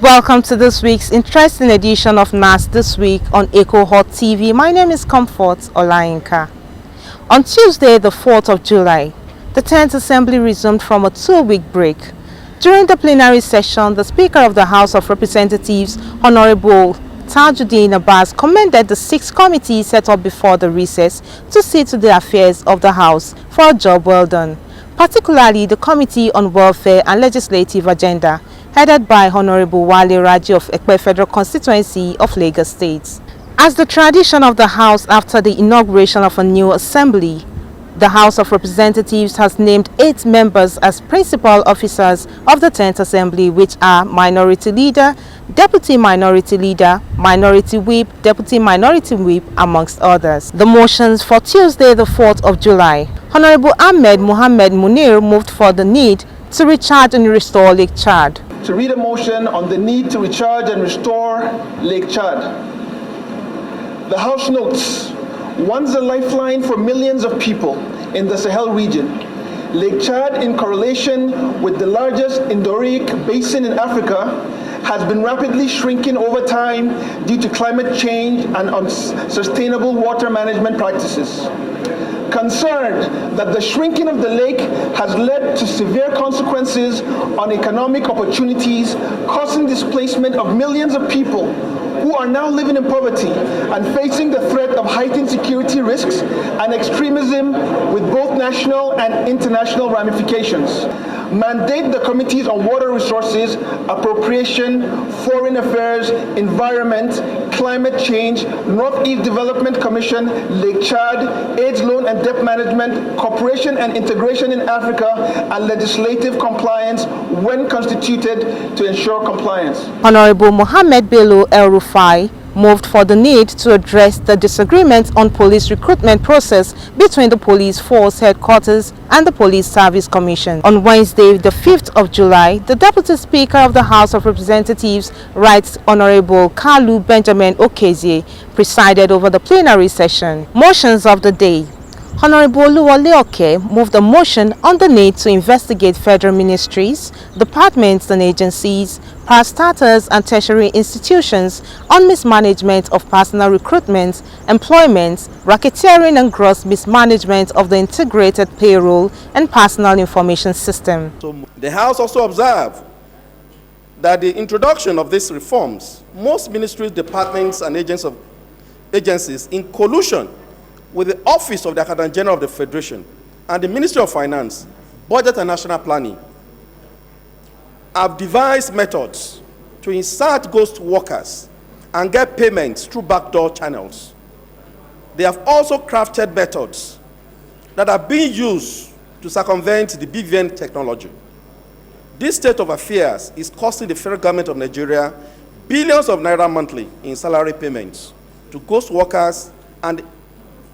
Welcome to this week's interesting edition of NASS This Week on EkoHot TV. My name is Comfort Olayinka. On Tuesday, the 4th of July, the 10th Assembly resumed from a 2-week break. During the plenary session, the Speaker of the House of Representatives, Honorable Tajudeen Abass, commended the 6 committees set up before the recess to see to the affairs of the House for a job well done, particularly the Committee on Welfare and Legislative Agenda, headed by Honorable Wale Raji of Ekpe Federal Constituency of Lagos State. As the tradition of the House after the inauguration of a new assembly, the House of Representatives has named 8 members as principal officers of the 10th Assembly, which are Minority Leader, Deputy Minority Leader, Minority Whip, Deputy Minority Whip, amongst others. The motions for Tuesday, the 4th of July. Honorable Ahmed Mohammed Munir moved for the need to recharge and restore Lake Chad. To read a motion on the need to recharge and restore Lake Chad. The House notes, once a lifeline for millions of people in the Sahel region, Lake Chad, in correlation with the largest endorheic basin in Africa, has been rapidly shrinking over time due to climate change and unsustainable water management practices. Concerned that the shrinking of the lake has led to severe consequences on economic opportunities, causing displacement of millions of people who are now living in poverty and facing the threat of heightened security risks and extremism with both national and international ramifications. Mandate the Committees on Water Resources, Appropriation, Foreign Affairs, Environment, Climate Change, Northeast Development Commission, Lake Chad, AIDS Loan and Debt Management, Cooperation and Integration in Africa, and Legislative Compliance when constituted to ensure compliance. Honorable Mohammed Bello El Rufai moved for the need to address the disagreement on police recruitment process between the police force headquarters and the Police Service Commission. On Wednesday, the 5th of July, the Deputy Speaker of the House of Representatives, Right Honorable Kalu Benjamin Okezie, presided over the plenary session. Motions of the day. Honorable Oluwole Oke moved a motion on the need to investigate federal ministries, departments and agencies, parastatals and tertiary institutions on mismanagement of personnel recruitment, employment, racketeering and gross mismanagement of the integrated payroll and personal information system. So the House also observed that the introduction of these reforms, most ministries, departments and agencies in collusion with the Office of the Accountant General of the Federation and the Ministry of Finance, Budget and National Planning, have devised methods to insert ghost workers and get payments through backdoor channels. They have also crafted methods that are being used to circumvent the BVN technology. This state of affairs is costing the federal government of Nigeria billions of naira monthly in salary payments to ghost workers and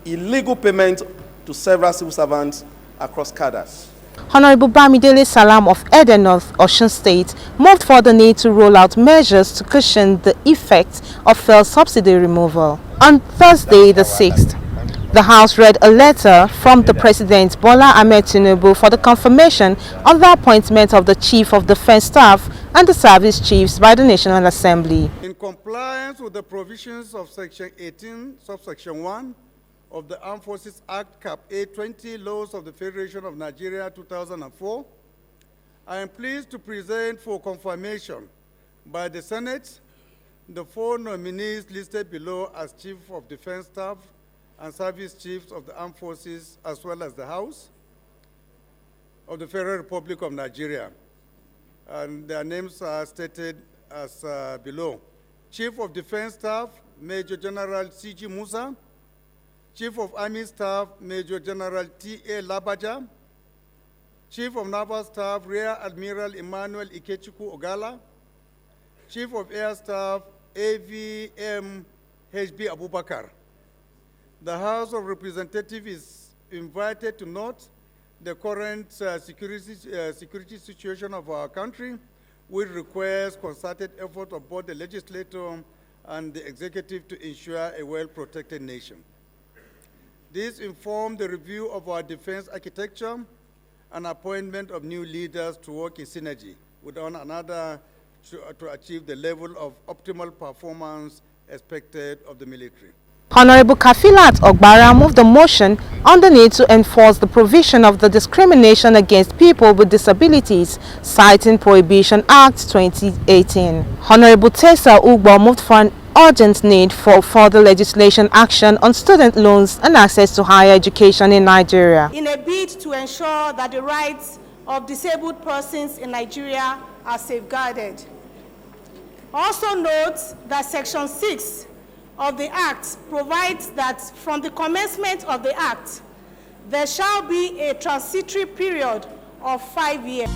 illegal payment to several civil servants across cadres. Honorable Bamidele Salam of Eden North, Osun State, moved for the need to roll out measures to cushion the effects of fuel subsidy removal. On Thursday, the 6th, the House read a letter from the President Bola Ahmed Tinubu for the confirmation of the appointment of the Chief of Defense Staff and the Service Chiefs by the National Assembly. In compliance with the provisions of Section 18, subsection 1, of the Armed Forces Act, Cap A20, Laws of the Federation of Nigeria, 2004, I am pleased to present for confirmation by the Senate the 4 nominees listed below as Chief of Defense Staff and Service Chiefs of the Armed Forces, as well as the House of the Federal Republic of Nigeria. And their names are stated as below. Chief of Defense Staff, Major General C.G. Musa. Chief of Army Staff, Major General T.A. Labaja. Chief of Naval Staff, Rear Admiral Emmanuel Ikechukwu Ogala. Chief of Air Staff, AVM H.B. Abubakar. The House of Representatives is invited to note the current security situation of our country, which requires concerted effort of both the legislature and the executive to ensure a well-protected nation. This informed the review of our defense architecture and appointment of new leaders to work in synergy with one another to achieve the level of optimal performance expected of the military. Honorable Kafilat Ogbara moved the motion on the need to enforce the provision of the Discrimination Against People with Disabilities, citing Prohibition Act 2018. Honorable Tessa Ugbo moved for an urgent need for further legislation action on student loans and access to higher education in Nigeria, in a bid to ensure that the rights of disabled persons in Nigeria are safeguarded. Also note that Section 6 of the Act provides that from the commencement of the Act, there shall be a transitory period of 5 years.